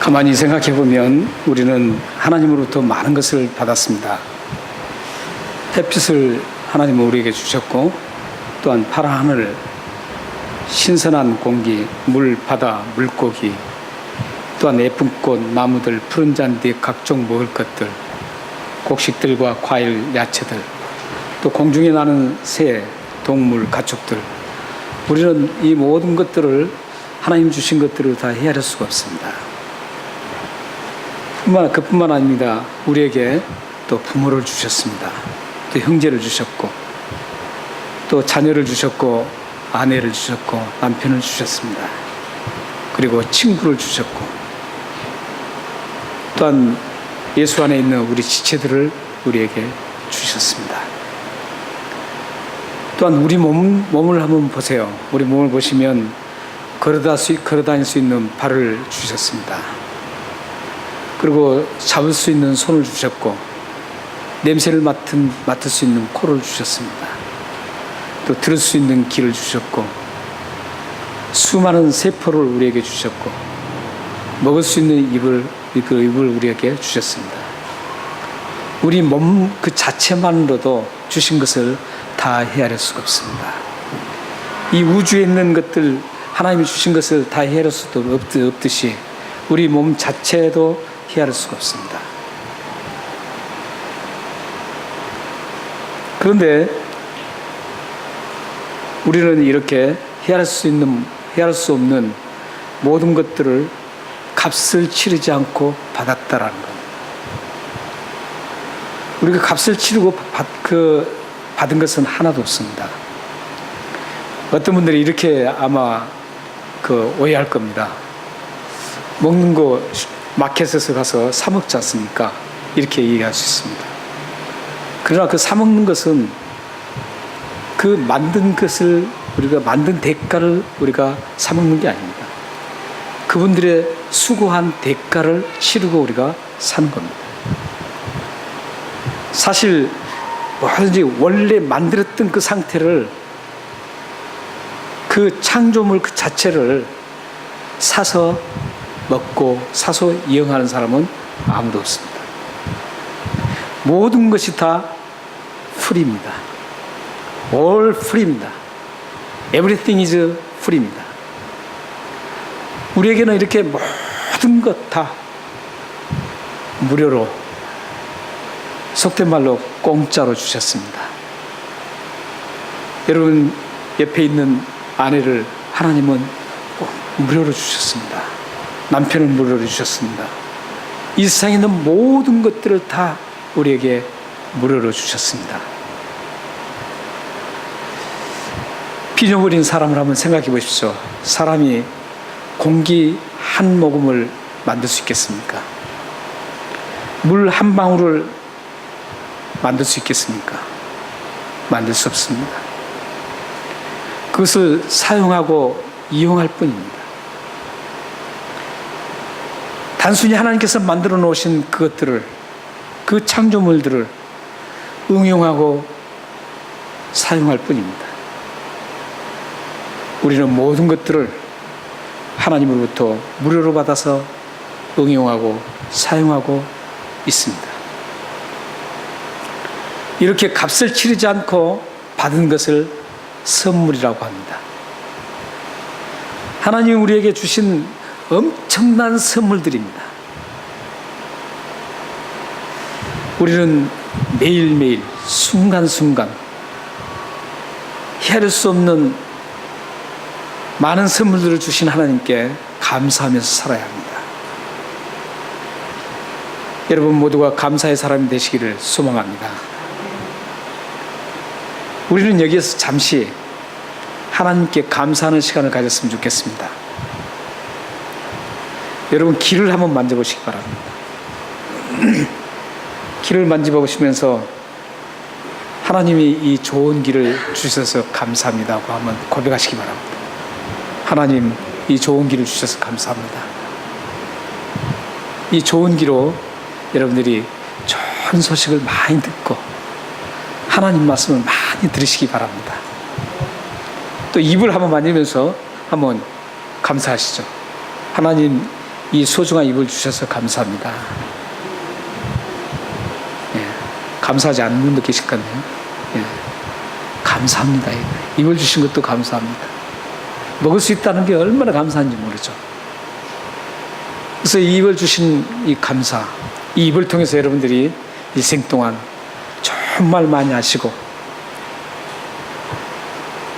가만히 생각해 보면 우리는 하나님으로부터 많은 것을 받았습니다. 햇빛을 하나님은 우리에게 주셨고, 또한 파란 하늘, 신선한 공기, 물, 바다, 물고기, 또한 예쁜 꽃, 나무들, 푸른 잔디, 각종 먹을 것들, 곡식들과 과일, 야채들, 또 공중에 나는 새, 동물, 가축들, 우리는 이 모든 것들을 하나님 주신 것들을 다 헤아릴 수가 없습니다. 그뿐만 아닙니다. 우리에게 또 부모를 주셨습니다. 또 형제를 주셨고, 또 자녀를 주셨고, 아내를 주셨고, 남편을 주셨습니다. 그리고 친구를 주셨고, 또한 예수 안에 있는 우리 지체들을 우리에게 주셨습니다. 또한 우리 몸을 한번 보세요. 우리 몸을 보시면 걸어다닐 수 있는 발을 주셨습니다. 그리고 잡을 수 있는 손을 주셨고, 냄새를 맡을 수 있는 코를 주셨습니다. 또 들을 수 있는 귀를 주셨고, 수많은 세포를 우리에게 주셨고, 먹을 수 있는 입을 우리에게 주셨습니다. 우리 몸 그 자체만으로도 주신 것을 다 헤아릴 수가 없습니다. 이 우주에 있는 것들, 하나님이 주신 것을 다 헤아릴 수도 없듯이 우리 몸 자체도 헤아릴 수가 없습니다. 그런데 우리는 이렇게 헤아릴 수 없는 모든 것들을 값을 치르지 않고 받았다라는 겁니다. 우리가 값을 치르고 받은 것은 하나도 없습니다. 어떤 분들이 이렇게 아마 오해할 겁니다. 먹는 거 마켓에서 가서 사 먹지 않습니까? 이렇게 얘기할 수 있습니다. 그러나 그 사 먹는 것은 그 만든 것을 우리가 만든 대가를 우리가 사 먹는 게 아닙니다. 그분들의 수고한 대가를 치르고 우리가 사는 겁니다. 사실 뭐든지 원래 만들었던 그 상태를, 그 창조물 그 자체를 사서 먹고 사서 이용하는 사람은 아무도 없습니다. 모든 것이 다 free입니다. all free입니다. everything is free입니다. 우리에게는 이렇게 모든 것 다 무료로, 속된 말로 공짜로 주셨습니다. 여러분 옆에 있는 아내를 하나님은 무료로 주셨습니다. 남편을 무료로 주셨습니다. 이 세상에 있는 모든 것들을 다 우리에게 무료로 주셨습니다. 피조물인 사람을 한번 생각해 보십시오. 사람이 공기 한 모금을 만들 수 있겠습니까? 물 한 방울을 만들 수 있겠습니까? 만들 수 없습니다. 그것을 사용하고 이용할 뿐입니다. 단순히 하나님께서 만들어 놓으신 그것들을, 그 창조물들을 응용하고 사용할 뿐입니다. 우리는 모든 것들을 하나님으로부터 무료로 받아서 응용하고 사용하고 있습니다. 이렇게 값을 치르지 않고 받은 것을 선물이라고 합니다. 하나님이 우리에게 주신 엄청난 선물들입니다. 우리는 매일매일 순간순간 헤아릴 수 없는 많은 선물들을 주신 하나님께 감사하면서 살아야 합니다. 여러분 모두가 감사의 사람이 되시기를 소망합니다. 우리는 여기에서 잠시 하나님께 감사하는 시간을 가졌으면 좋겠습니다. 여러분 귀를 한번 만져보시기 바랍니다. 귀를 만져보시면서 하나님이 이 좋은 귀를 주셔서 감사합니다고 한번 고백하시기 바랍니다. 하나님, 이 좋은 귀를 주셔서 감사합니다. 이 좋은 귀로 여러분들이 좋은 소식을 많이 듣고 하나님 말씀을 많이 들으시기 바랍니다. 또 입을 한번 만지면서 한번 감사하시죠. 하나님, 이 소중한 입을 주셔서 감사합니다. 예, 감사하지 않는 분도 계실 것 같네요. 예, 감사합니다. 입을 주신 것도 감사합니다. 먹을 수 있다는 게 얼마나 감사한지 모르죠. 그래서 이 입을 주신 이 감사, 이 입을 통해서 여러분들이 일생 동안 정말 많이 하시고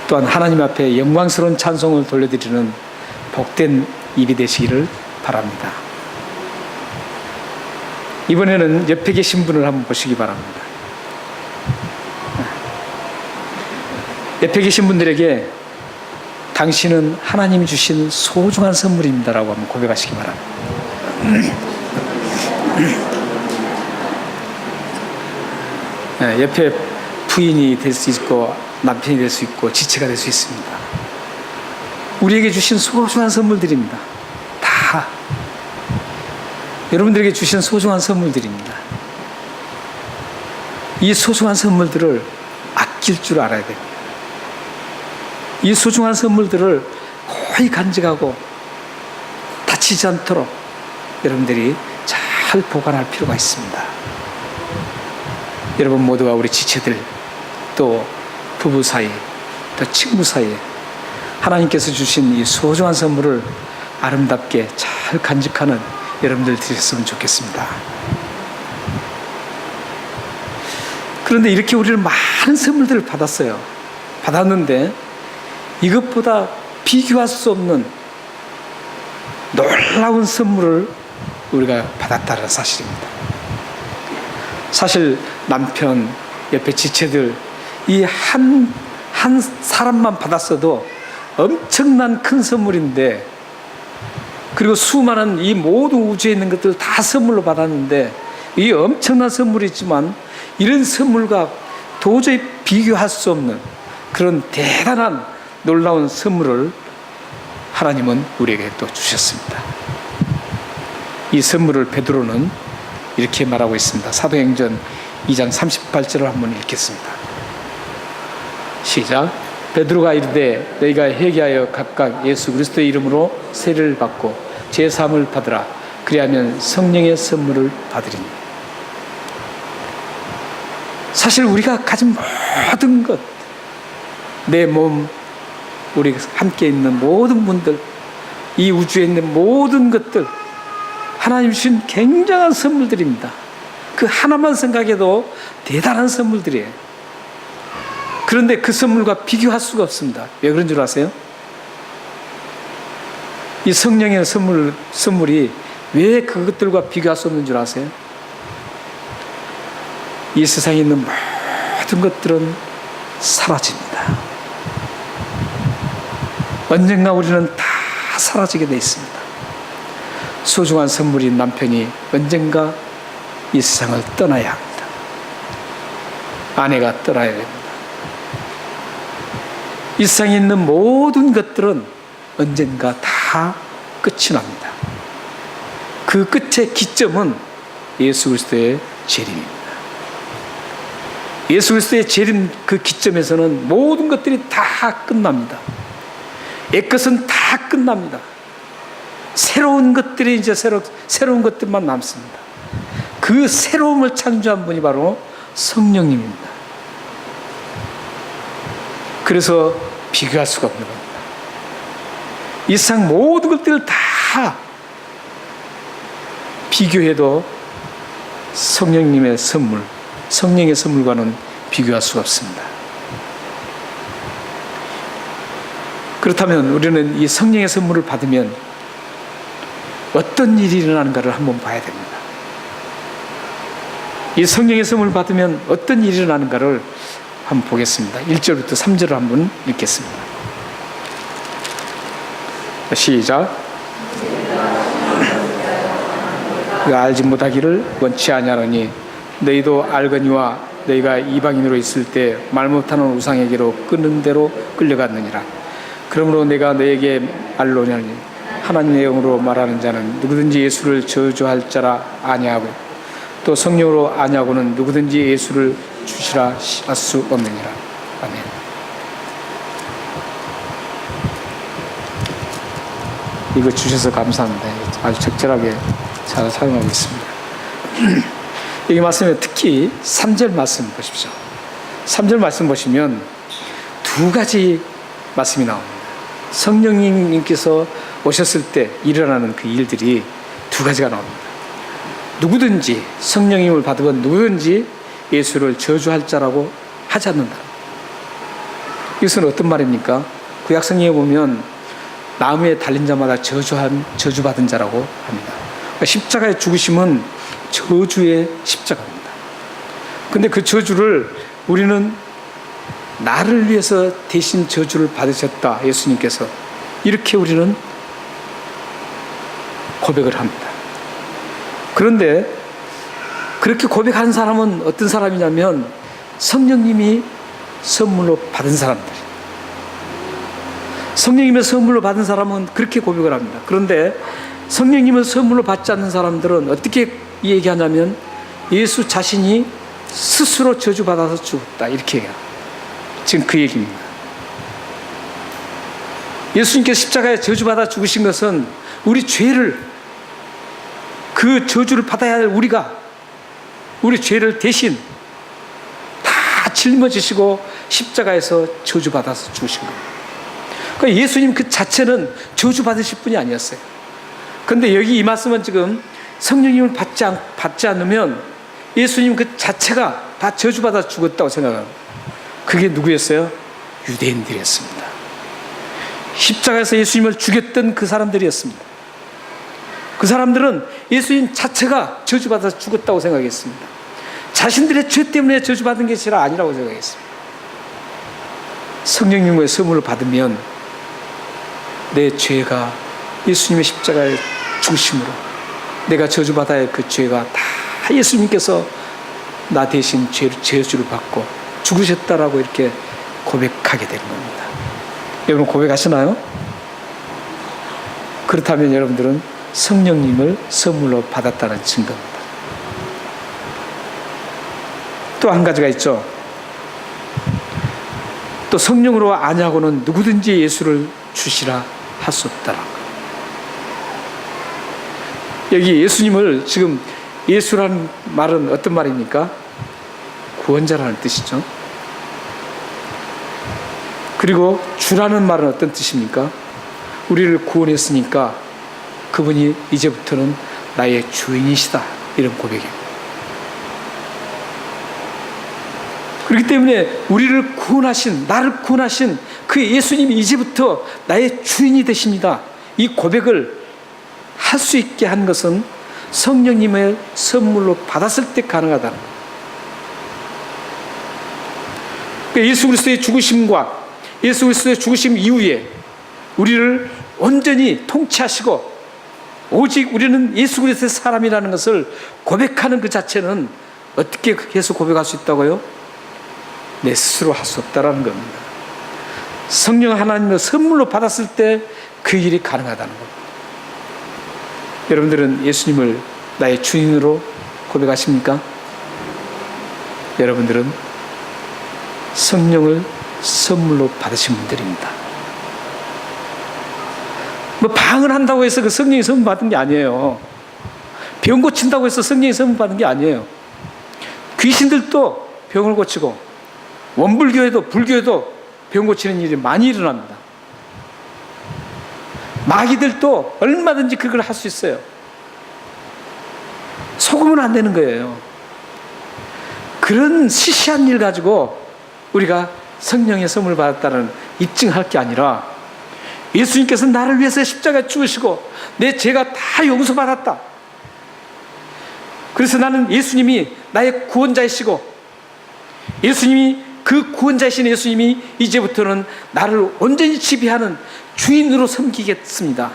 또한 하나님 앞에 영광스러운 찬송을 돌려드리는 복된 입이 되시기를 바랍니다. 이번에는 옆에 계신 분을 한번 보시기 바랍니다. 옆에 계신 분들에게 당신은 하나님이 주신 소중한 선물입니다라고 한번 고백하시기 바랍니다. 옆에 부인이 될 수 있고 남편이 될 수 있고 지체가 될 수 있습니다. 우리에게 주신 소중한 선물들입니다. 다 여러분들에게 주신 소중한 선물들입니다. 이 소중한 선물들을 아낄 줄 알아야 됩니다. 이 소중한 선물들을 고이 간직하고 다치지 않도록 여러분들이 잘 보관할 필요가 있습니다. 여러분 모두가 우리 지체들 또 부부 사이 또 친구 사이에 하나님께서 주신 이 소중한 선물을 아름답게 잘 간직하는 여러분들 되셨으면 좋겠습니다. 그런데 이렇게 우리는 많은 선물들을 받았는데 이것보다 비교할 수 없는 놀라운 선물을 우리가 받았다는 사실입니다. 사실 남편, 옆에 지체들 이 한 사람만 받았어도 엄청난 큰 선물인데, 그리고 수많은 이 모든 우주에 있는 것들을 다 선물로 받았는데 이 엄청난 선물이지만 이런 선물과 도저히 비교할 수 없는 그런 대단한 놀라운 선물을 하나님은 우리에게 또 주셨습니다. 이 선물을 베드로는 이렇게 말하고 있습니다. 사도행전 2장 38절을 한번 읽겠습니다. 시작. 베드로가 이르되 너희가 회개하여 각각 예수 그리스도의 이름으로 세례를 받고 제사함을 받으라. 그리하면 성령의 선물을 받으리니. 사실 우리가 가진 모든 것, 내 몸, 우리 함께 있는 모든 분들, 이 우주에 있는 모든 것들 하나님 주신 굉장한 선물들입니다. 그 하나만 생각해도 대단한 선물들이에요. 그런데 그 선물과 비교할 수가 없습니다. 왜 그런 줄 아세요? 이 성령의 선물이 왜 그것들과 비교할 수 없는 줄 아세요? 이 세상에 있는 모든 것들은 사라집니다. 언젠가 우리는 다 사라지게 돼 있습니다. 소중한 선물인 남편이 언젠가 이 세상을 떠나야 합니다. 아내가 떠나야 됩니다. 이 세상에 있는 모든 것들은 언젠가 다 끝이 납니다. 그 끝의 기점은 예수 그리스도의 재림입니다. 예수 그리스도의 재림 그 기점에서는 모든 것들이 다 끝납니다. 옛것은 다 끝납니다. 새로운 것들이 이제 새로운 것들만 남습니다. 그 새로움을 창조한 분이 바로 성령님입니다. 그래서 비교할 수가 없는 겁니다. 이 세상 모든 것들을 다 비교해도 성령님의 선물, 성령의 선물과는 비교할 수가 없습니다. 그렇다면 우리는 이 성령의 선물을 받으면 어떤 일이 일어나는가를 한번 봐야 됩니다. 이 성령의 선물을 받으면 어떤 일이 일어나는가를 한번 보겠습니다. 1절부터 3절을 한번 읽겠습니다. 시작. 알지 못하기를 원치 아니하노니 너희도 알거니와 너희가 이방인으로 있을 때 말 못하는 우상에게로 끄는 대로 끌려갔느니라. 그러므로 내가 너에게 알노니 하나님의 영으로 말하는 자는 누구든지 예수를 저주할 자라 아니하고 또 성령으로 아니하고는 누구든지 예수를 주시라 할 수 없느니라. 아멘. 이거 주셔서 감사합니다. 아주 적절하게 잘 사용하고 있습니다. 여기 말씀에 특히 3절 말씀 보십시오. 3절 말씀 보시면 두 가지 말씀이 나옵니다. 성령님께서 오셨을 때 일어나는 그 일들이 두 가지가 나옵니다. 누구든지 성령님을 받으면 누구든지 예수를 저주할 자라고 하지 않는다. 이것은 어떤 말입니까? 구약 성경에 보면 나무에 달린 자마다 저주받은 자라고 합니다. 십자가의 죽으심은 저주의 십자가입니다. 근데 그 저주를 우리는 나를 위해서 대신 저주를 받으셨다, 예수님께서. 이렇게 우리는 고백을 합니다. 그런데 그렇게 고백하는 사람은 어떤 사람이냐면 성령님이 선물로 받은 사람들. 성령님의 선물로 받은 사람은 그렇게 고백을 합니다. 그런데 성령님을 선물로 받지 않는 사람들은 어떻게 얘기하냐면 예수 자신이 스스로 저주받아서 죽었다, 이렇게 얘기해요. 지금 그 얘기입니다. 예수님께서 십자가에 저주받아 죽으신 것은 우리 죄를, 그 저주를 받아야 할 우리 죄를 대신 다 짊어지시고 십자가에서 저주받아서 죽으신 겁니다. 그러니까 예수님 그 자체는 저주받으실 분이 아니었어요. 그런데 여기 이 말씀은 지금 성령님을 받지 않으면 예수님 그 자체가 다 저주받아 죽었다고 생각합니다. 그게 누구였어요? 유대인들이었습니다. 십자가에서 예수님을 죽였던 그 사람들이었습니다. 그 사람들은 예수님 자체가 저주받아 죽었다고 생각했습니다. 자신들의 죄 때문에 저주받은 것이 아니라고 생각했습니다. 성령님의 선물을 받으면 내 죄가 예수님의 십자가의 죽으심으로 내가 저주받아야 할 그 죄가 다 예수님께서 나 대신 저주를 받고 죽으셨다라고 이렇게 고백하게 되는 겁니다. 여러분 고백하시나요? 그렇다면 여러분들은 성령님을 선물로 받았다는 증거입니다. 또 한 가지가 있죠. 또 성령으로 아냐고는 누구든지 예수를 주시라 할 수 없다라고. 여기 예수님을 지금 예수라는 말은 어떤 말입니까? 구원자라는 뜻이죠. 그리고 주라는 말은 어떤 뜻입니까? 우리를 구원했으니까 그분이 이제부터는 나의 주인이시다, 이런 고백입니다. 그렇기 때문에 우리를 구원하신, 나를 구원하신 그 예수님이 이제부터 나의 주인이 되십니다. 이 고백을 할 수 있게 한 것은 성령님의 선물로 받았을 때 가능하다는 거예요. 그러니까 예수 그리스도의 죽으심과 예수 그리스도의 죽으심 이후에 우리를 온전히 통치하시고 오직 우리는 예수 그리스도의 사람이라는 것을 고백하는 그 자체는 어떻게 해서 고백할 수 있다고요? 내 스스로 할 수 없다라는 겁니다. 성령 하나님의 선물로 받았을 때 그 일이 가능하다는 겁니다. 여러분들은 예수님을 나의 주인으로 고백하십니까? 여러분들은 성령을 선물로 받으신 분들입니다. 뭐 방을 한다고 해서 그 성령이 선물 받은 게 아니에요. 병 고친다고 해서 성령이 선물 받은 게 아니에요. 귀신들도 병을 고치고 원불교에도 불교에도 병 고치는 일이 많이 일어납니다. 마귀들도 얼마든지 그걸 할 수 있어요. 속으면 안 되는 거예요. 그런 시시한 일 가지고 우리가 성령의 선물을 받았다는 입증할 게 아니라 예수님께서 나를 위해서 십자가에 죽으시고 내 죄가 다 용서받았다. 그래서 나는 예수님이 나의 구원자이시고 예수님이 그 구원자이신 예수님이 이제부터는 나를 온전히 지배하는 주인으로 섬기겠습니다.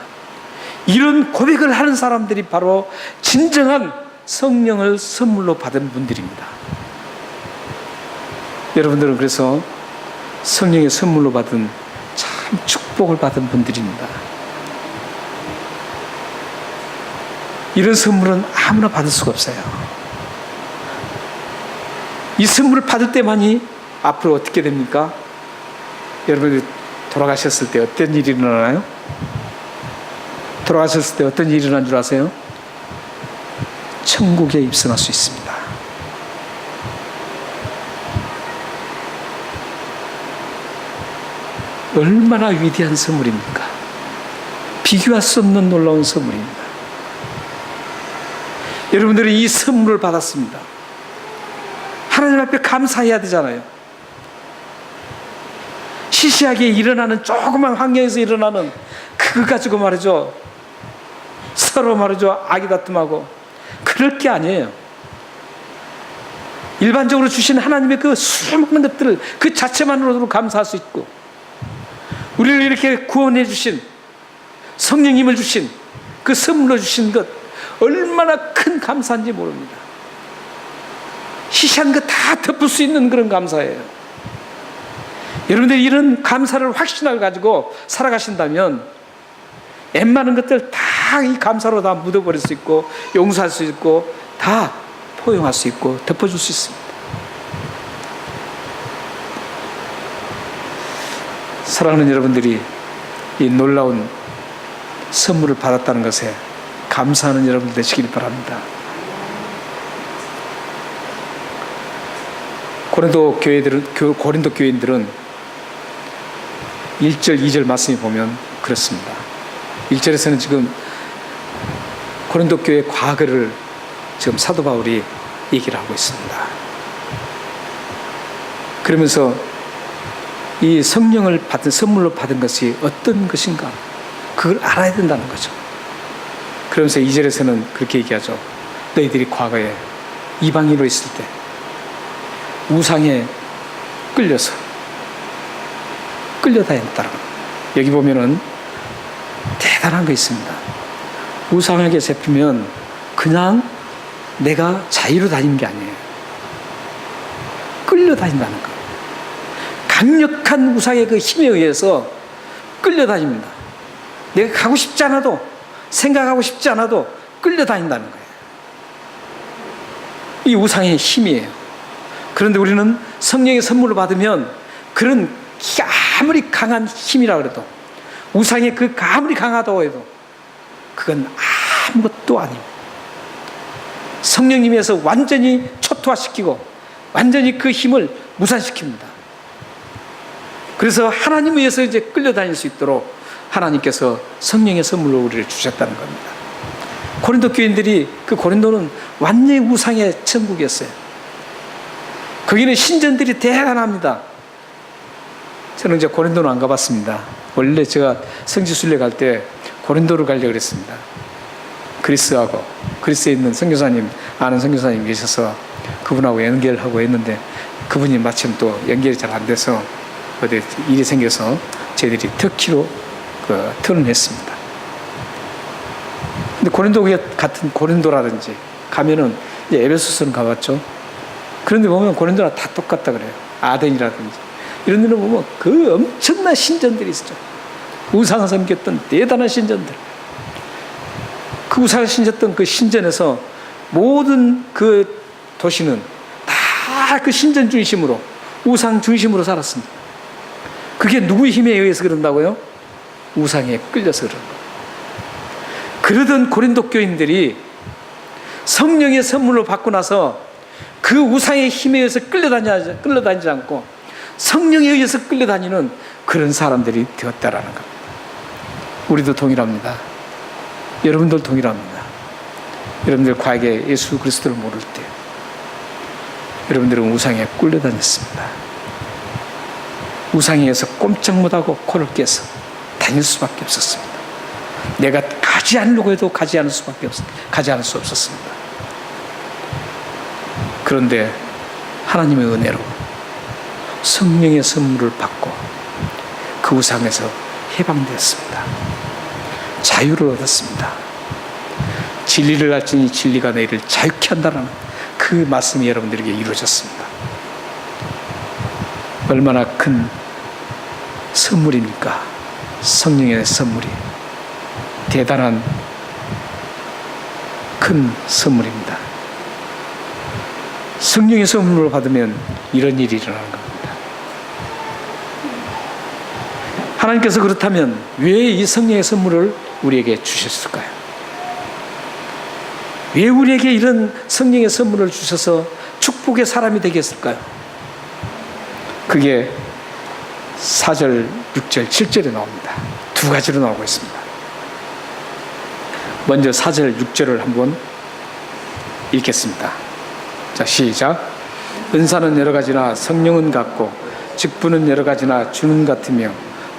이런 고백을 하는 사람들이 바로 진정한 성령을 선물로 받은 분들입니다. 여러분들은 그래서 성령의 선물로 받은 참 축복을 받은 분들입니다. 이런 선물은 아무나 받을 수가 없어요. 이 선물을 받을 때만이 앞으로 어떻게 됩니까? 여러분들 돌아가셨을 때 어떤 일이 일어나요? 돌아가셨을 때 어떤 일이 일어난 줄 아세요? 천국에 입성할 수 있습니다. 얼마나 위대한 선물입니까? 비교할 수 없는 놀라운 선물입니다. 여러분들은 이 선물을 받았습니다. 하나님 앞에 감사해야 되잖아요. 시시하게 일어나는 조그만 환경에서 일어나는 그거 가지고 말이죠, 서로 말이죠 아기다툼하고 그럴 게 아니에요. 일반적으로 주신 하나님의 그 수많은 것들을 그 자체만으로도 감사할 수 있고, 우리를 이렇게 구원해 주신 성령님을 주신 그 선물로 주신 것 얼마나 큰 감사인지 모릅니다. 시시한 것 다 덮을 수 있는 그런 감사예요. 여러분들이 이런 감사를 확신을 가지고 살아가신다면 웬만한 것들 다 이 감사로 다 묻어버릴 수 있고 용서할 수 있고 다 포용할 수 있고 덮어줄 수 있습니다. 사랑하는 여러분들이 이 놀라운 선물을 받았다는 것에 감사하는 여러분들 되시길 바랍니다. 고린도 교인들은 1절, 2절 말씀이 보면 그렇습니다. 1절에서는 지금 고린도 교회의 과거를 지금 사도 바울이 얘기를 하고 있습니다. 그러면서 이 성령을 받은 선물로 받은 것이 어떤 것인가 그걸 알아야 된다는 거죠. 그러면서 2절에서는 그렇게 얘기하죠. 너희들이 과거에 이방인으로 있을 때 우상에 끌려다녔다는 것. 여기 보면은 대단한 거 있습니다. 우상에게 잡히면 그냥 내가 자유로 다니는 게 아니에요. 끌려다닌다는 거. 강력한 우상의 그 힘에 의해서 끌려다닙니다. 내가 가고 싶지 않아도, 생각하고 싶지 않아도 끌려다닌다는 거예요. 이 우상의 힘이에요. 그런데 우리는 성령의 선물을 받으면 그런 아무리 강한 힘이라 그래도, 우상의 그 아무리 강하다고 해도 그건 아무것도 아닙니다. 성령님에서 완전히 초토화시키고 완전히 그 힘을 무산시킵니다. 그래서 하나님에 의해서 이제 끌려다닐 수 있도록 하나님께서 성령의 선물로 우리를 주셨다는 겁니다. 고린도 교인들이, 그 고린도는 완전히 우상의 천국이었어요. 거기는 신전들이 대단합니다. 저는 이제 고린도는 안 가봤습니다. 원래 제가 성지순례 갈 때 고린도를 가려고 그랬습니다. 그리스에 있는 선교사님, 아는 선교사님 계셔서 그분하고 연결하고 했는데 그분이 마침 또 연결이 잘 안 돼서 어디 일이 생겨서 저희들이 터키로 턴했습니다. 근데 고린도 같은 고린도라든지 가면은 이제 에베소서는 가봤죠. 그런데 보면 고린도랑 다 똑같다 그래요. 아덴이라든지 이런 데는 보면 그 엄청난 신전들이 있었죠. 우상을 섬겼던 대단한 신전들. 그 우상을 신겼던 그 신전에서 모든 그 도시는 다 그 신전 중심으로, 우상 중심으로 살았습니다. 그게 누구의 힘에 의해서 그런다고요? 우상에 끌려서 그런 거예요. 그러던 고린도 교인들이 성령의 선물로 받고 나서 그 우상의 힘에 의해서 끌려다니지 않고 성령에 의해서 끌려다니는 그런 사람들이 되었다라는 겁니다. 우리도 동일합니다. 여러분들 동일합니다. 여러분들 과거에 예수 그리스도를 모를 때 여러분들은 우상에 끌려다녔습니다. 우상에 의해서 꼼짝 못하고 코를 깨서 다닐 수밖에 없었습니다. 내가 가지 않으려고 해도 가지 않을 수 없었습니다. 그런데 하나님의 은혜로 성령의 선물을 받고 그 우상에서 해방되었습니다. 자유를 얻었습니다. 진리를 알지니 진리가 너희를 자유케 한다는 그 말씀이 여러분들에게 이루어졌습니다. 얼마나 큰 선물입니까? 성령의 선물이 대단한 큰 선물입니다. 성령의 선물을 받으면 이런 일이 일어나는 겁니다. 하나님께서 그렇다면 왜 이 성령의 선물을 우리에게 주셨을까요? 왜 우리에게 이런 성령의 선물을 주셔서 축복의 사람이 되게 했을까요? 그게 4절, 6절, 7절에 나옵니다. 두 가지로 나오고 있습니다. 먼저 4절, 6절을 한번 읽겠습니다. 자, 시작. 은사는 여러 가지나 성령은 같고 직분은 여러 가지나 주는 같으며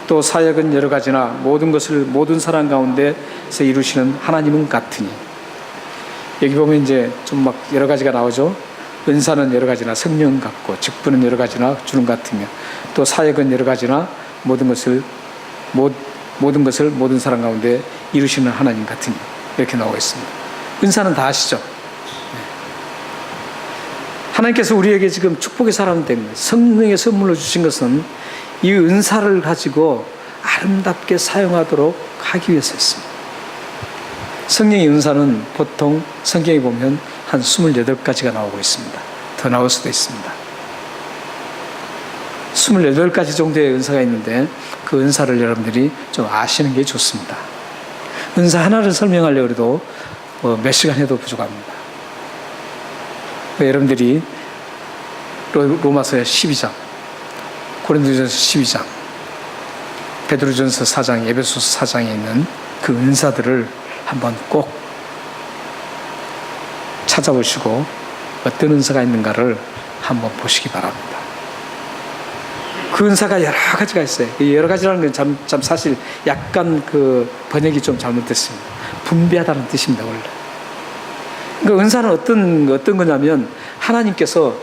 또 사역은 여러 가지나 모든 것을 모든 사람 가운데서 이루시는 하나님은 같으니. 여기 보면 이제 좀 막 여러 가지가 나오죠. 은사는 여러 가지나 성령은 같고 직분은 여러 가지나 주는 같으며 또 사역은 여러 가지나 모든 것을 모든 사람 가운데 이루시는 하나님 같으니. 이렇게 나오고 있습니다. 은사는 다 아시죠? 하나님께서 우리에게 지금 축복의 사람 때문에 성령의 선물로 주신 것은 이 은사를 가지고 아름답게 사용하도록 하기 위해서였습니다. 성령의 은사는 보통 성경에 보면 한 28가지가 나오고 있습니다. 더 나올 수도 있습니다. 28가지 정도의 은사가 있는데 그 은사를 여러분들이 좀 아시는 게 좋습니다. 은사 하나를 설명하려고 해도 몇 시간 해도 부족합니다. 여러분들이 로마서 12장, 고린도전서 12장, 베드로전서 4장, 에베소서 4장에 있는 그 은사들을 한번 꼭 찾아보시고 어떤 은사가 있는가를 한번 보시기 바랍니다. 그 은사가 여러 가지가 있어요. 여러 가지라는 건 참 사실 약간 그 번역이 좀 잘못됐습니다. 분배하다는 뜻입니다, 원래. 그러니까 은사는 어떤 거냐면 하나님께서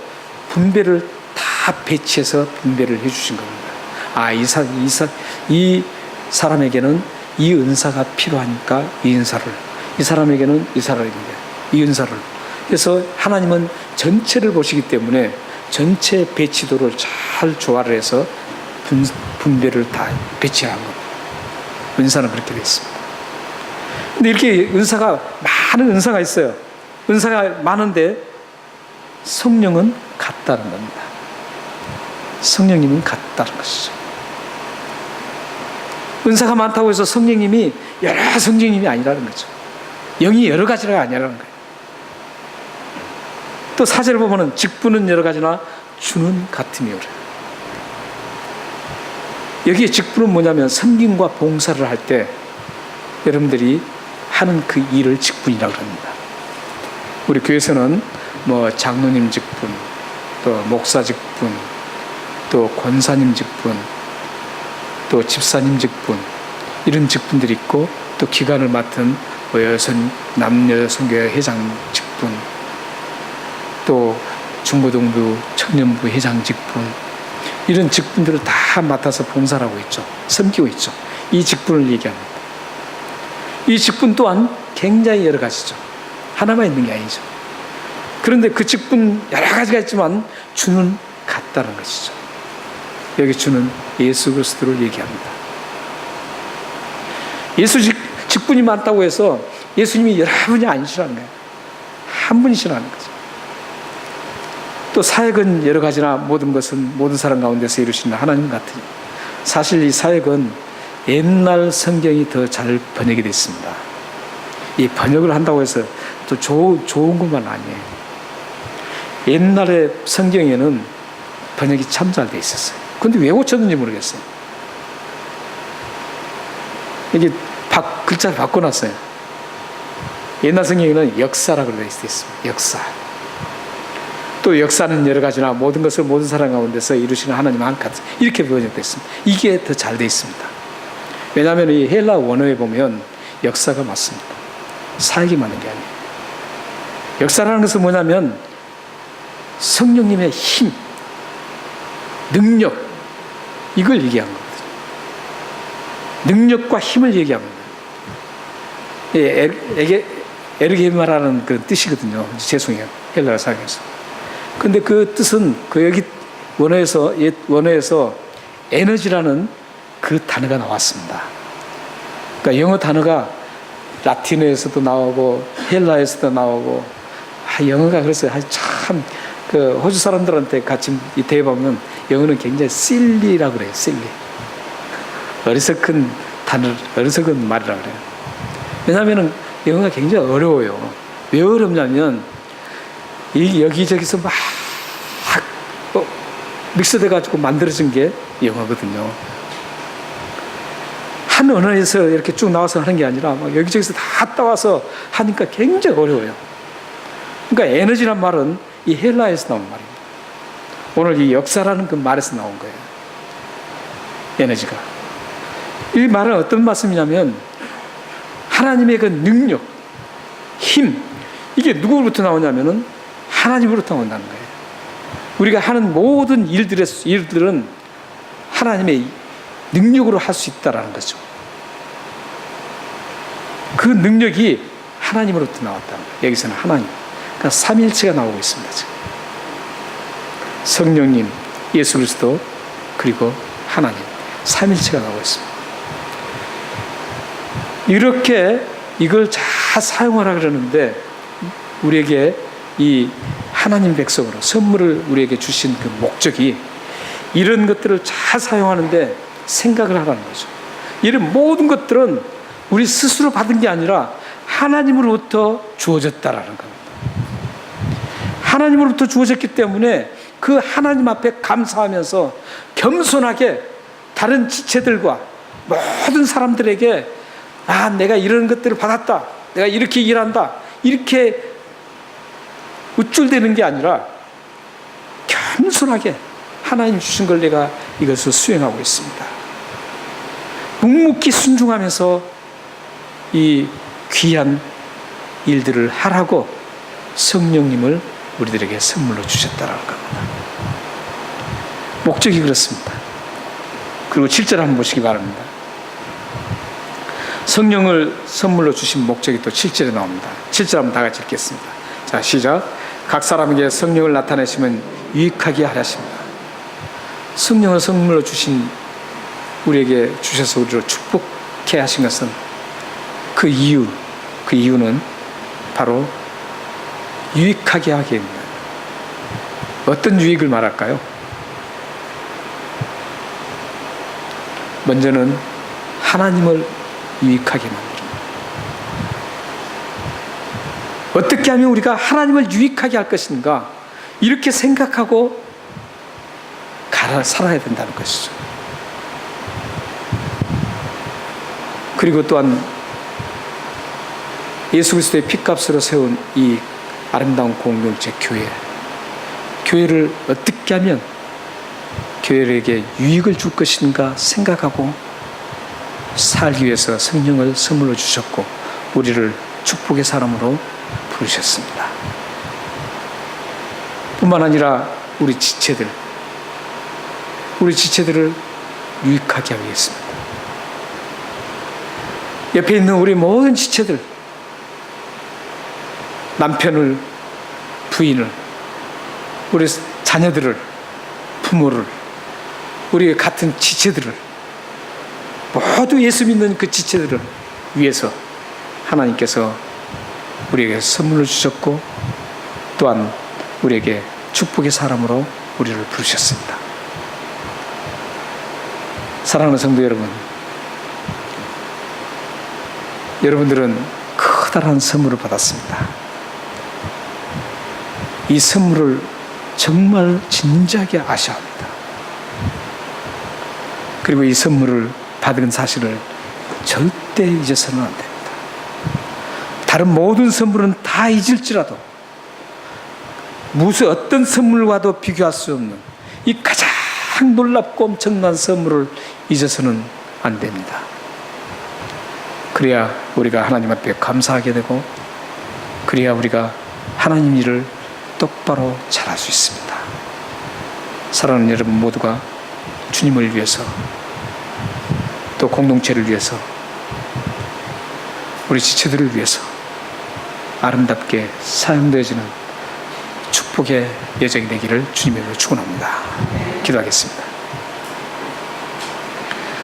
분배를 다 배치해서 분배를 해주신 겁니다. 이 사람에게는 이 은사가 필요하니까 이 은사를, 이 사람에게는 이 은사를. 그래서 하나님은 전체를 보시기 때문에 전체 배치도를 잘 조화를 해서 분배를 다 배치한 겁니다. 은사는 그렇게 되어 있습니다. 근데 이렇게 많은 은사가 있어요. 은사가 많은데 성령은 같다는 겁니다. 성령님은 같다는 것이죠. 은사가 많다고 해서 성령님이 여러 성령님이 아니라는 거죠. 영이 여러 가지가 아니라는 거예요. 또 4절을 보면은 직분은 여러 가지나 주는 같으며 그래요. 여기에 직분은 뭐냐면 섬김과 봉사를 할 때 여러분들이 하는 그 일을 직분이라고 합니다. 우리 교회에서는 뭐 장로님 직분, 또 목사 직분, 또 권사님 직분, 또 집사님 직분, 이런 직분들이 있고, 또 기관을 맡은 남녀 선교회 회장 직분, 또 중고등부 청년부 회장 직분, 이런 직분들을 다 맡아서 봉사를 하고 있죠. 섬기고 있죠. 이 직분을 얘기합니다. 이 직분 또한 굉장히 여러 가지죠. 하나만 있는 게 아니죠. 그런데 그 직분 여러 가지가 있지만 주는 같다는 것이죠. 여기 주는 예수 그리스도를 얘기합니다. 예수 직분이 많다고 해서 예수님이 여러분이 아니시라는 거예요. 한 분이시라는 거죠. 또 사역은 여러 가지나 모든 것은 모든 사람 가운데서 이루시는 하나님 같으니. 사실 이 사역은 옛날 성경이 더 잘 번역이 됐습니다. 이 번역을 한다고 해서 또 좋은 것만 아니에요. 옛날에 성경에는 번역이 참 잘 돼 있었어요. 근데 왜 고쳤는지 모르겠어요. 이게 글자를 바꿔놨어요. 옛날 성경에는 역사라고 되어 있습니다. 역사. 또 역사는 여러 가지나 모든 것을 모든 사람 가운데서 이루시는 하나님 한 가지, 이렇게 번역됐습니다. 이게 더 잘 되어 있습니다. 왜냐하면 이 헬라 원어에 보면 역사가 맞습니다. 사역이 맞는 게 아니에요. 역사라는 것은 뭐냐면 성령님의 힘, 능력, 이걸 얘기한 거거든요. 능력과 힘을 얘기한 거예요. 에르게마라는 그런 뜻이거든요. 죄송해요. 헬라어 사용해서. 근데 그 뜻은 여기 원어에서 에너지라는 그 단어가 나왔습니다. 그러니까 영어 단어가 라틴어에서도 나오고 헬라에서도 나오고, 영어가 그래서 참 그 호주 사람들한테 같이 대해보면 영어는 굉장히 silly라고 그래요. silly. 어리석은 말이라고 그래요. 왜냐하면 영어가 굉장히 어려워요. 왜 어렵냐면 이 여기저기서 막 믹스돼 가지고 만들어진 게 영어거든요. 한 언어에서 이렇게 쭉 나와서 하는 게 아니라 막 여기저기서 다 따와서 하니까 굉장히 어려워요. 그러니까 에너지란 말은 이 헬라에서 나온 말입니다. 오늘 이 역사라는 그 말에서 나온 거예요. 에너지가. 이 말은 어떤 말씀이냐면 하나님의 그 능력, 힘, 이게 누구로부터 나오냐면은 하나님으로부터 나온다는 거예요. 우리가 하는 모든 일들은 하나님의 능력으로 할 수 있다라는 거죠. 그 능력이 하나님으로부터 나왔다는 거예요. 여기서는 하나님. 그러니까 삼일체가 나오고 있습니다. 지금. 성령님, 예수 그리스도, 그리고 하나님. 삼일체가 나오고 있습니다. 이렇게 이걸 잘 사용하라 그러는데 우리에게 이 하나님 백성으로 선물을 우리에게 주신 그 목적이 이런 것들을 잘 사용하는데 생각을 하라는 거죠. 이런 모든 것들은 우리 스스로 받은 게 아니라 하나님으로부터 주어졌다라는 겁니다. 하나님으로부터 주어졌기 때문에 그 하나님 앞에 감사하면서 겸손하게 다른 지체들과 모든 사람들에게 내가 이런 것들을 받았다. 내가 이렇게 일한다. 이렇게 우쭐대는 게 아니라 겸손하게 하나님 주신 걸 내가 이것을 수행하고 있습니다. 묵묵히 순종하면서 이 귀한 일들을 하라고 성령님을 우리들에게 선물로 주셨다는 겁니다. 목적이 그렇습니다. 그리고 7절 한번 보시기 바랍니다. 성령을 선물로 주신 목적이 또 7절에 나옵니다. 7절 한번 다 같이 읽겠습니다. 자, 시작. 각 사람에게 성령을 나타내시면 유익하게 하십니다. 성령을 선물로 주신 우리에게 주셔서 우리를 축복해 하신 것은 그 이유는 바로 유익하게 하게 합니다. 어떤 유익을 말할까요? 먼저는 하나님을 유익하게 만듭니다. 어떻게 하면 우리가 하나님을 유익하게 할 것인가 이렇게 생각하고 살아야 된다는 것이죠. 그리고 또한 예수 그리스도의 피값으로 세운 이 아름다운 공동체 교회를 어떻게 하면 교회에게 유익을 줄 것인가 생각하고 살기 위해서 성령을 선물로 주셨고 우리를 축복의 사람으로 부르셨습니다. 뿐만 아니라 우리 지체들을 유익하게 하기 위해서입니다. 옆에 있는 우리 모든 지체들, 남편을, 부인을, 우리 자녀들을, 부모를, 우리 같은 지체들을 모두 예수 믿는 그 지체들을 위해서 하나님께서 우리에게 선물을 주셨고 또한 우리에게 축복의 사람으로 우리를 부르셨습니다. 사랑하는 성도 여러분, 여러분들은 커다란 선물을 받았습니다. 이 선물을 정말 진지하게 아셔야 합니다. 그리고 이 선물을 받은 사실을 절대 잊어서는 안 됩니다. 다른 모든 선물은 다 잊을지라도 무슨 어떤 선물과도 비교할 수 없는 이 가장 놀랍고 엄청난 선물을 잊어서는 안 됩니다. 그래야 우리가 하나님 앞에 감사하게 되고 그래야 우리가 하나님 일을 똑바로 잘할 수 있습니다. 사랑하는 여러분 모두가 주님을 위해서 또 공동체를 위해서 우리 지체들을 위해서 아름답게 사용되어지는 축복의 여정이 되기를 주님의 이름으로 축원합니다. 기도하겠습니다.